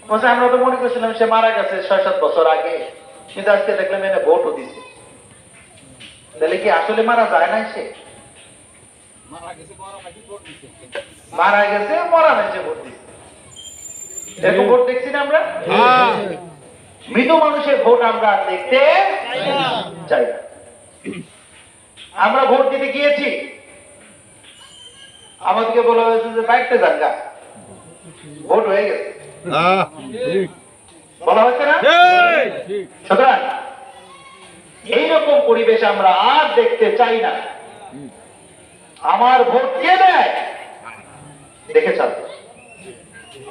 বলছে আমরা তো মনে করছিলাম সে মারা গেছে ৬-৭ বছর আগে, কিন্তু আজকে দেখলাম এনে ভোটও দিচ্ছে। তাহলে কি আসলে মারা যায় নাই? সে মারা গেছে মরা হয়েছে ভোট দিচ্ছে। এরকম ভোট দেখছি না আমরা? মৃত মানুষের ভোট আমরা দেখতে চাই না। আমরা ভোট দিতে গিয়েছি, আমাদেরকে বলা হয়েছে যে বাইকতে জায়গা ভোট হয়ে গেছে, বলা হয়েছে না? সুতরাং এইরকম পরিবেশ আমরা আর দেখতে চাই না। আমার ভোট কে দেয় দেখে চালবে,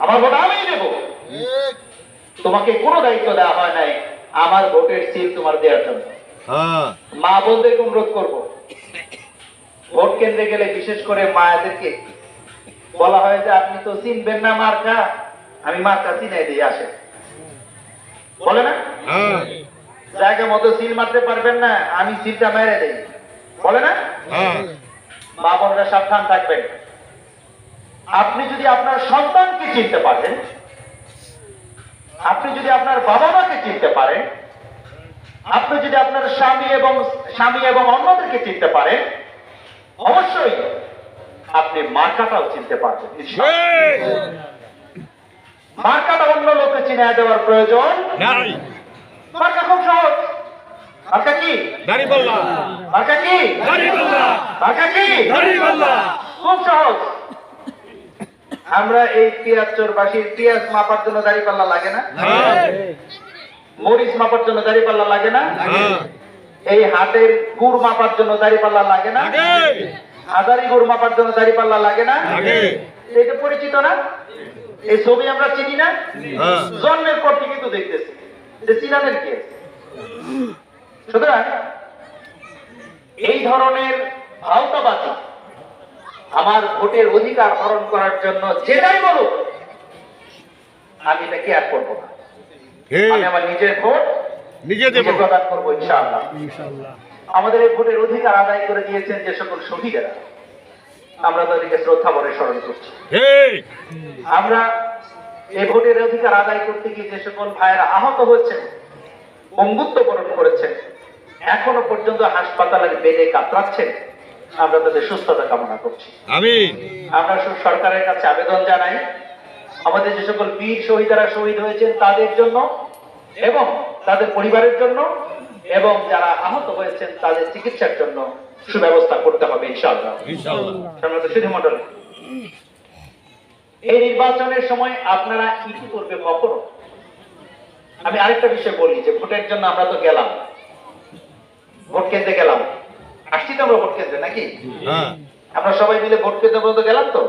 আমার ভোট আমি দেব। তোমাকে কোনো দায়িত্ব দেওয়া হয় নাই আমার ভোটের সিল তোমার দেওয়ার জন্য। মা বোনদেরকে অনুরোধ করবো, ভোট কেন্দ্রে গেলে বিশেষ করে মায়েদেরকে বলা হয় যে আপনি তো চিনবেন না মার্কা, আমি মার্কা চিনাই দিয়ে আসে, বলে না? জায়গা মতো সিল মারতে পারবেন না, আমি সিলটা মেরে দেই, বলে না? মা বোনরা সাবধান থাকবেন। আপনি যদি আপনার সন্তানকে চিনতে পারেন, আপনি যদি আপনার বাবা মাকে চিনতে পারেন, আপনি যদি আপনার স্বামী এবং অন্যদেরকে চিনতে পারেন, অবশ্যই আপনি মার্কাটাও চিনতে পারবেন। মার্কাটা অন্য লোককে চিনে দেওয়ার প্রয়োজন নাই। মার্কা খুব সহজ। মার্কা কি? দাড়িপাল্লা। মার্কা কি? দাড়িপাল্লা। মার্কা কি? দাড়িপাল্লা। খুব সহজ। আমরা এই পিয়াজচরবাসীর পেঁয়াজ মাপার জন্য দাড়িপাল্লা লাগে না? মরিচ মাপার জন্য দাড়িপাল্লা লাগে না? এই হাটের গুড় মাপার জন্য দাড়িপাল্লা লাগে না? হাজারি গুড় মাপার জন্য দাড়িপাল্লা লাগে না? এটা পরিচিত না? এই ছবি আমরা চিনি না? জন্মের পর থেকে তো দেখতেছি যে চিনানের কি আছে। সুতরাং এই ধরনের ভাওতাবাজি আমার ভোটের অধিকার হরণ করার জন্য যেটাই বলুক আমি এটা কেয়ার করবো না। আমি আমার নিজের ভোট নিজে প্রদান করবো ইনশাআল্লাহ। আমাদের এই ভোটের অধিকার আদায় করে দিয়েছেন যে সকল শহীদেরা, আমরা তাদেরকে শ্রদ্ধা ভরে স্মরণ করছি। আমরা এই ভোটের অধিকার আদায় করতে গিয়ে যে সকল ভাইয়েরা আহত হয়েছেন, পঙ্গুত্ব বরণ করেছেন, এখনো পর্যন্ত হাসপাতালের বেডে কাতরাচ্ছেন, আমরা তাদের সুস্থতা কামনা করছি। আমরা সরকারের কাছে আবেদন জানাই আমাদের যে সকল বীর শহীদেরা শহীদ হয়েছেন তাদের জন্য এবং তাদের পরিবারের জন্য, এবং যারা আহত হয়েছেন তাদের চিকিৎসার জন্য সুব্যবস্থা করতে হবে ইনশাআল্লাহ। সুধীমণ্ডল, এই নির্বাচনের সময় আপনারা কি কি করবে কখনো? আমি আরেকটা বিষয় বলি যে ভোটের জন্য আমরা তো গেলাম, ভোট কেন্দ্রে গেলাম, আসছি তো আমরা ভোট কেন্দ্রে নাকি? আমরা সবাই মিলে ভোট কেন্দ্র পর্যন্ত গেলাম তো।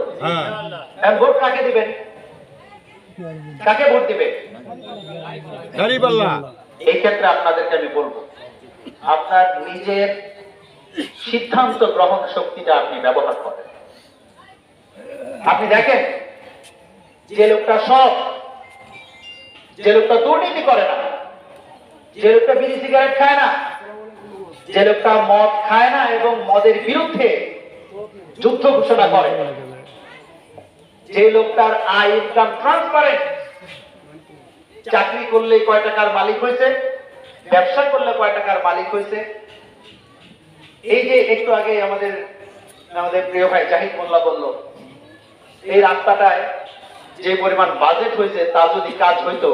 ভোট কাকে দিবেন? কাকে ভোট দিবেন? এই ক্ষেত্রে আপনাদেরকে আমি বলবো, আপনার নিজের সিদ্ধান্ত গ্রহণ শক্তিটা আপনি ব্যবহার করেন। আপনি দেখেন যে লোকটা সৎ, যে লোকটা দুর্নীতি করে না, যে লোকটা বিড়ি সিগারেট খায় না, যে লোকটা মদ খায় না এবং মদের বিরুদ্ধে যুদ্ধ ঘোষণা করে, যে লোকটার আয় ইনকাম ট্রান্সপারেন্ট, চাকরি করলে কয় টাকার মালিক হয়েছে, ব্যবসা করলে কয় টাকার মালিক হয়েছে। এই যে একটু আগে আমাদের প্রিয় ভাই জাহিদ মোল্লা বলল, এই রাস্তাটায় যে পরিমাণ বাজেট হয়েছে তা যদি কাজ হইতো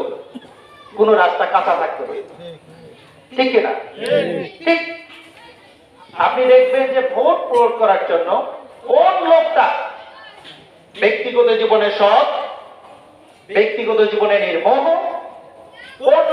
কোন রাস্তা কাঁচা থাকতো, ঠিক কিনা? ঠিক। আপনি দেখবেন যে ভোট প্রয়োগ করার জন্য কোন লোকটা ব্যক্তিগত জীবনে সৎ, ব্যক্তিগত জীবনে নির্মোহ, কোন